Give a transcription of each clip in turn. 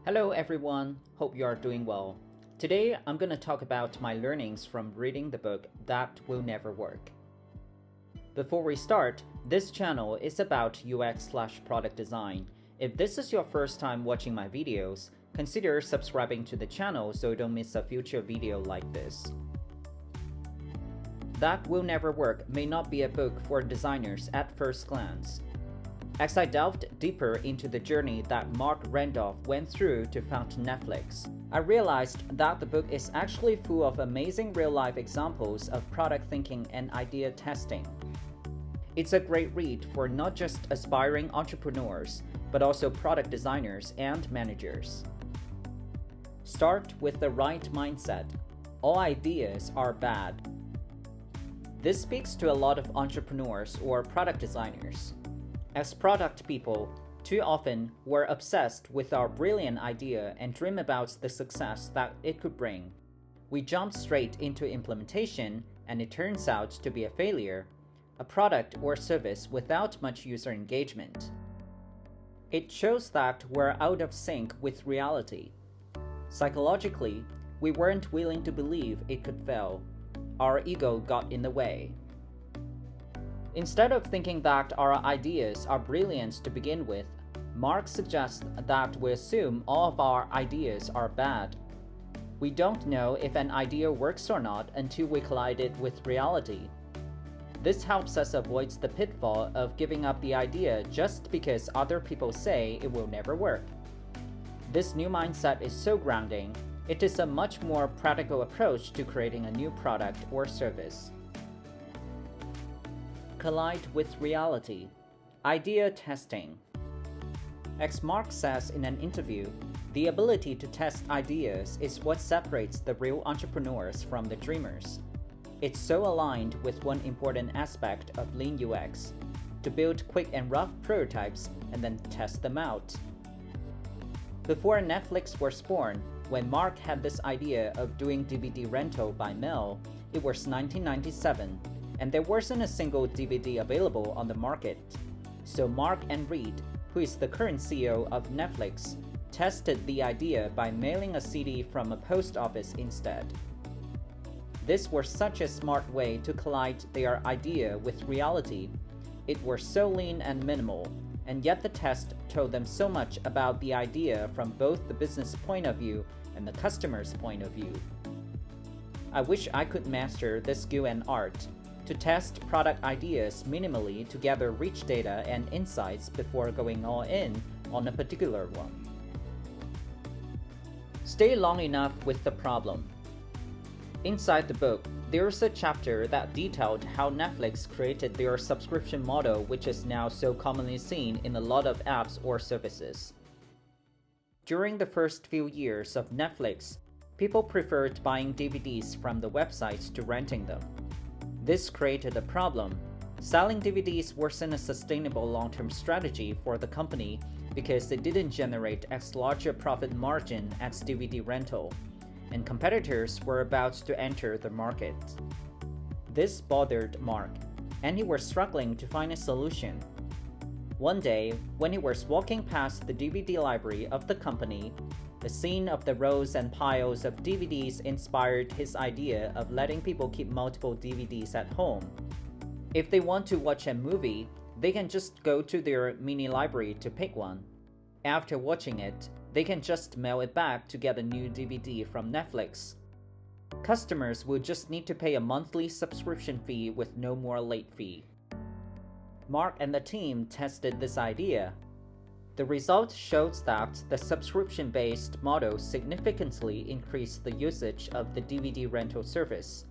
Hello everyone, hope you are doing well. Today I'm going to talk about my learnings from reading the book That Will Never Work. Before we start, this channel is about UX/product design. If this is your first time watching my videos, consider subscribing to the channel so you don't miss a future video like this. That Will Never Work may not be a book for designers at first glance. As I delved deeper into the journey that Marc Randolph went through to found Netflix, I realized that the book is actually full of amazing real-life examples of product thinking and idea testing. It's a great read for not just aspiring entrepreneurs, but also product designers and managers. Start with the right mindset. All ideas are bad. This speaks to a lot of entrepreneurs or product designers. As product people, too often we're obsessed with our brilliant idea and dream about the success that it could bring. We jump straight into implementation and it turns out to be a failure, a product or service without much user engagement. It shows that we're out of sync with reality. Psychologically, we weren't willing to believe it could fail. Our ego got in the way. Instead of thinking that our ideas are brilliant to begin with, Marc suggests that we assume all of our ideas are bad. We don't know if an idea works or not until we collide it with reality. This helps us avoid the pitfall of giving up the idea just because other people say it will never work. This new mindset is so grounding. It is a much more practical approach to creating a new product or service. Collide with reality. Idea testing. As Marc says in an interview, the ability to test ideas is what separates the real entrepreneurs from the dreamers. It's so aligned with one important aspect of Lean UX, to build quick and rough prototypes and then test them out. Before Netflix was born, when Marc had this idea of doing DVD rental by mail, it was 1997. And there wasn't a single DVD available on the market. So Marc and Reed, who is the current CEO of Netflix, tested the idea by mailing a CD from a post office instead. This was such a smart way to collide their idea with reality. It was so lean and minimal, and yet the test told them so much about the idea from both the business point of view and the customer's point of view. I wish I could master this skill and art, to test product ideas minimally to gather rich data and insights before going all in on a particular one. Stay long enough with the problem. Inside the book, there's a chapter that detailed how Netflix created their subscription model, which is now so commonly seen in a lot of apps or services. During the first few years of Netflix, people preferred buying DVDs from the websites to renting them. This created a problem. Selling DVDs wasn't a sustainable long-term strategy for the company because it didn't generate as large a profit margin as DVD rental, and competitors were about to enter the market. This bothered Marc, and he was struggling to find a solution. One day, when he was walking past the DVD library of the company, the scene of the rows and piles of DVDs inspired his idea of letting people keep multiple DVDs at home. If they want to watch a movie, they can just go to their mini library to pick one. After watching it, they can just mail it back to get a new DVD from Netflix. Customers will just need to pay a monthly subscription fee with no more late fee. Marc and the team tested this idea. The result shows that the subscription-based model significantly increased the usage of the DVD rental service.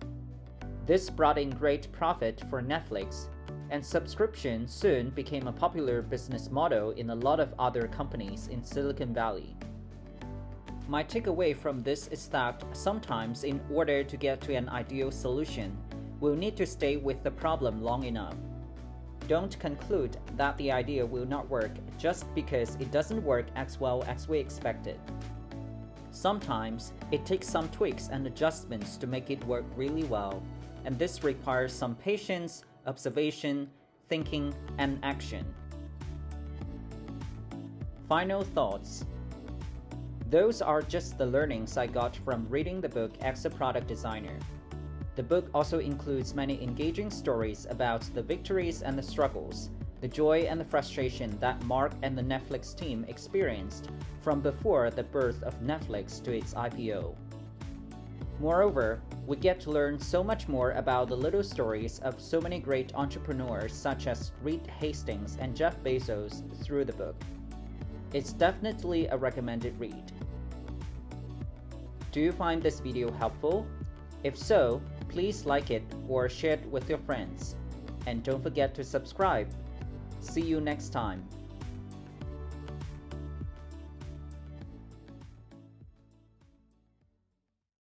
This brought in great profit for Netflix, and subscription soon became a popular business model in a lot of other companies in Silicon Valley. My takeaway from this is that sometimes in order to get to an ideal solution, we'll need to stay with the problem long enough. Don't conclude that the idea will not work just because it doesn't work as well as we expected. Sometimes, it takes some tweaks and adjustments to make it work really well, and this requires some patience, observation, thinking, and action. Final thoughts. Those are just the learnings I got from reading the book as a product designer. The book also includes many engaging stories about the victories and the struggles, the joy and the frustration that Marc and the Netflix team experienced from before the birth of Netflix to its IPO. Moreover, we get to learn so much more about the little stories of so many great entrepreneurs such as Reed Hastings and Jeff Bezos through the book. It's definitely a recommended read. Do you find this video helpful? If so, please like it or share it with your friends. And don't forget to subscribe. See you next time.